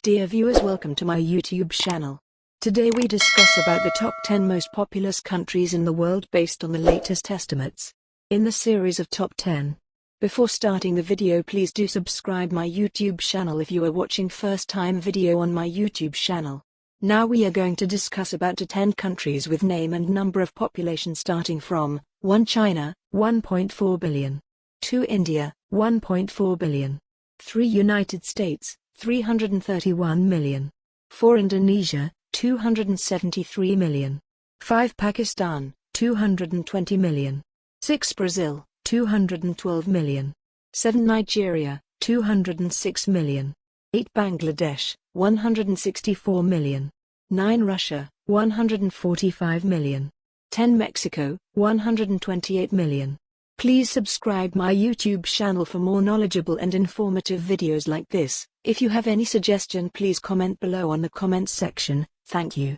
Dear viewers, welcome to my YouTube channel. Today we discuss about the top 10 most populous countries in the world based on the latest estimates in the series of top 10. Before starting the video, please do subscribe my YouTube channel if you are watching first time video on my YouTube channel. Now we are going to discuss about the 10 countries with name and number of population starting from 1 China, 1.4 billion, 2 India, 1.4 billion, 3 United States, 331 million, 4 Indonesia, 273 million, 5 Pakistan, 220 million, 6 Brazil, 212 million, 7 Nigeria, 206 million, 8 Bangladesh, 164 million, 9 Russia, 145 million, 10 Mexico, 128 million. Please subscribe my YouTube channel for more knowledgeable and informative videos like this. If you have any suggestion, please comment below on the comments section. Thank you.